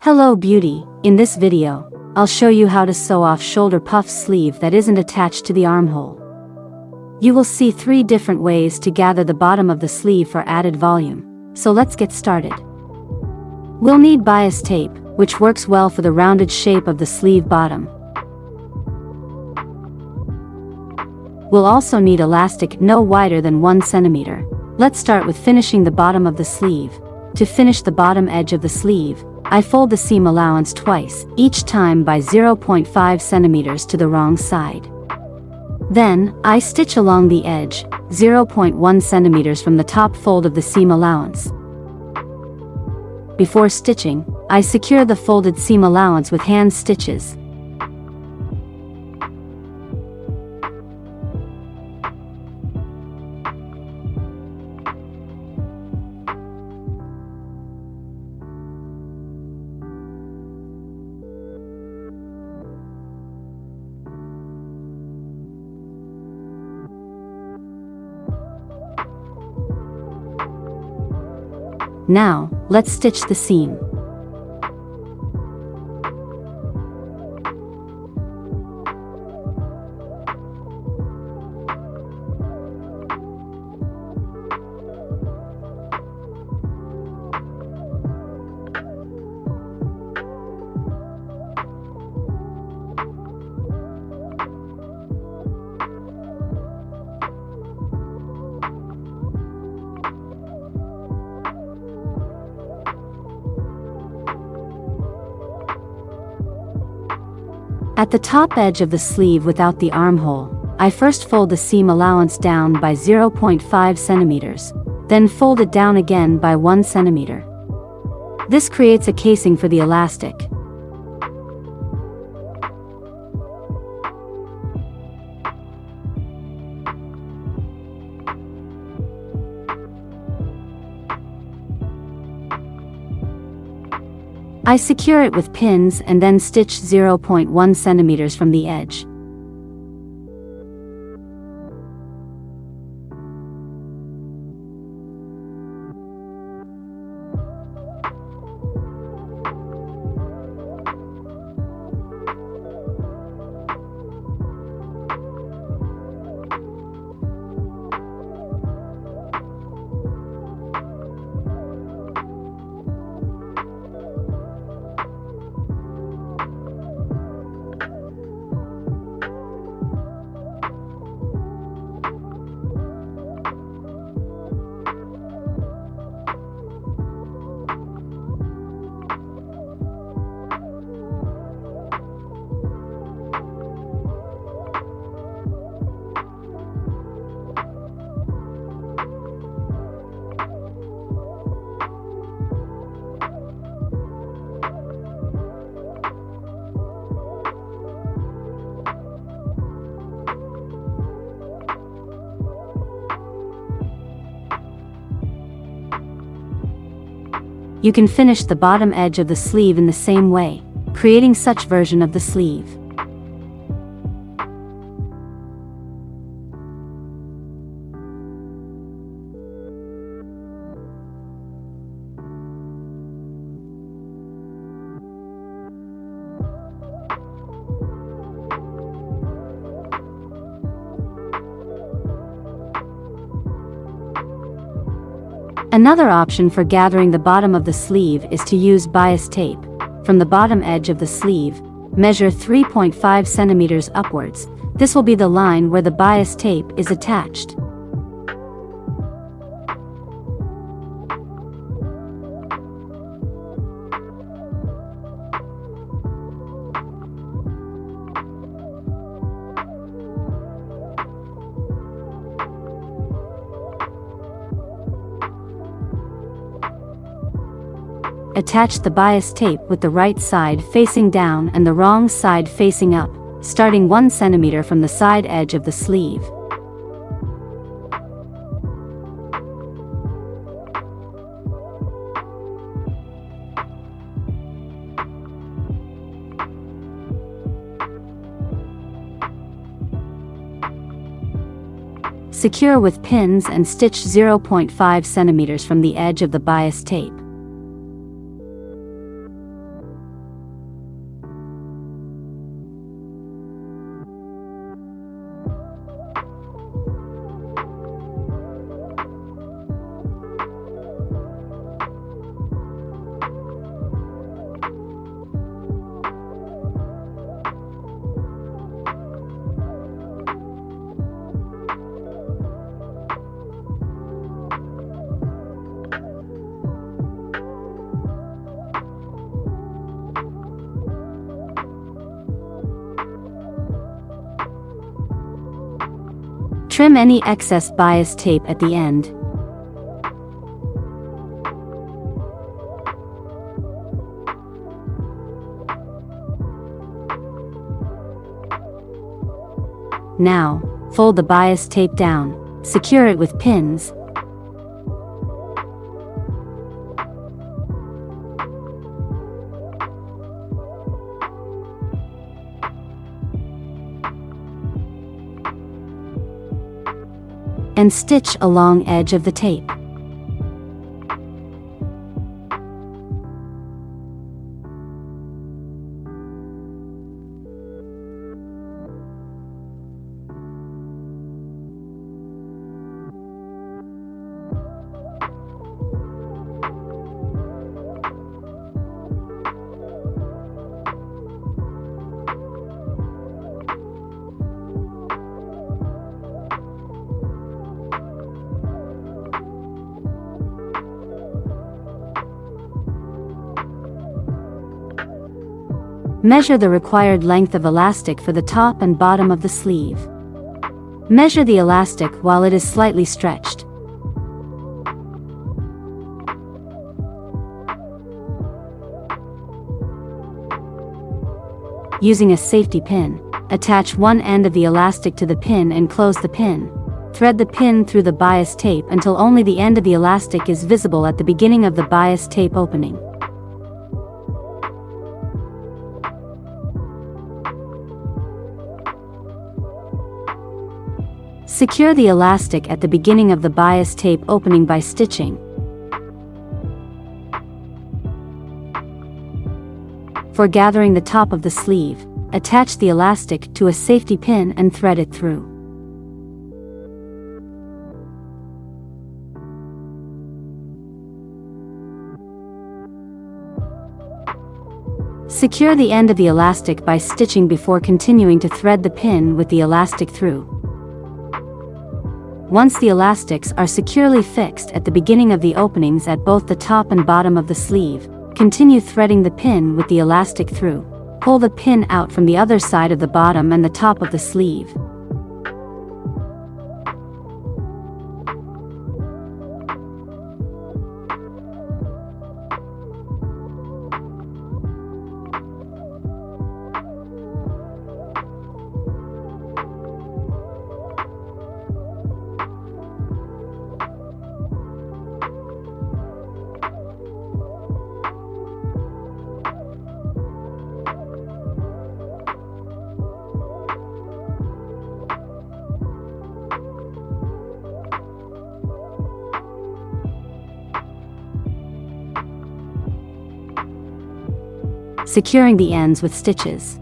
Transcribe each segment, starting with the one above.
Hello beauty, in this video, I'll show you how to sew off shoulder puff sleeve that isn't attached to the armhole. You will see 3 different ways to gather the bottom of the sleeve for added volume, so let's get started. We'll need bias tape, which works well for the rounded shape of the sleeve bottom. We'll also need elastic no wider than 1 centimeter. Let's start with finishing the bottom of the sleeve. To finish the bottom edge of the sleeve, I fold the seam allowance twice, each time by 0.5 centimeters to the wrong side. Then, I stitch along the edge, 0.1 centimeters from the top fold of the seam allowance. Before stitching, I secure the folded seam allowance with hand stitches. Now, let's stitch the seam. At the top edge of the sleeve without the armhole, I first fold the seam allowance down by 0.5 centimeters, then fold it down again by 1 centimeter. This creates a casing for the elastic. I secure it with pins and then stitch 0.1 centimeters from the edge. You can finish the bottom edge of the sleeve in the same way, creating such version of the sleeve. Another option for gathering the bottom of the sleeve is to use bias tape. From the bottom edge of the sleeve, measure 3.5 centimeters upwards. This will be the line where the bias tape is attached. Attach the bias tape with the right side facing down and the wrong side facing up, starting 1 centimeter from the side edge of the sleeve. Secure with pins and stitch 0.5 centimeters from the edge of the bias tape. Trim any excess bias tape at the end. Now, fold the bias tape down. Secure it with pins. And stitch along edge of the tape. Measure the required length of elastic for the top and bottom of the sleeve. Measure the elastic while it is slightly stretched. Using a safety pin, attach one end of the elastic to the pin and close the pin. Thread the pin through the bias tape until only the end of the elastic is visible at the beginning of the bias tape opening. Secure the elastic at the beginning of the bias tape opening by stitching. For gathering the top of the sleeve, attach the elastic to a safety pin and thread it through. Secure the end of the elastic by stitching before continuing to thread the pin with the elastic through. Once the elastics are securely fixed at the beginning of the openings at both the top and bottom of the sleeve, continue threading the pin with the elastic through. Pull the pin out from the other side of the bottom and the top of the sleeve. Securing the ends with stitches.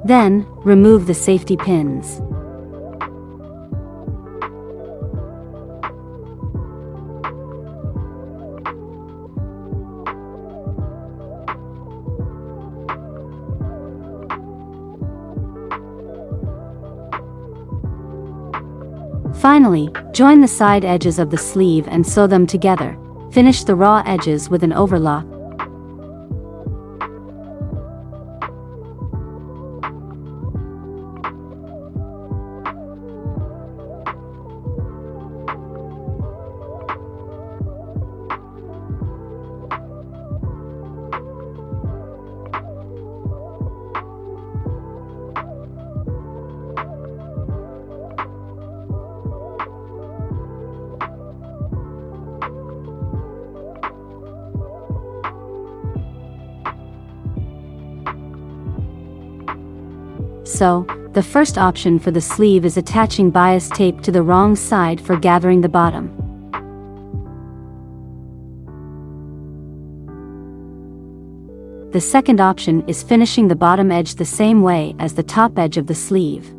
Then, remove the safety pins. Finally, join the side edges of the sleeve and sew them together. Finish the raw edges with an overlock. So, the first option for the sleeve is attaching bias tape to the wrong side for gathering the bottom. The second option is finishing the bottom edge the same way as the top edge of the sleeve.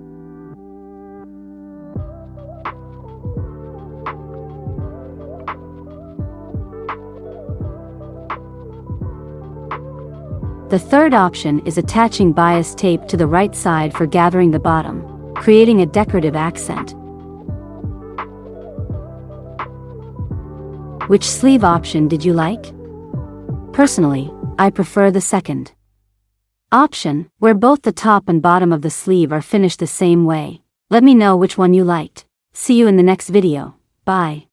The third option is attaching bias tape to the right side for gathering the bottom. creating a decorative accent. Which sleeve option did you like? Personally, I prefer the second option, where both the top and bottom of the sleeve are finished the same way. Let me know which one you liked. See you in the next video. Bye.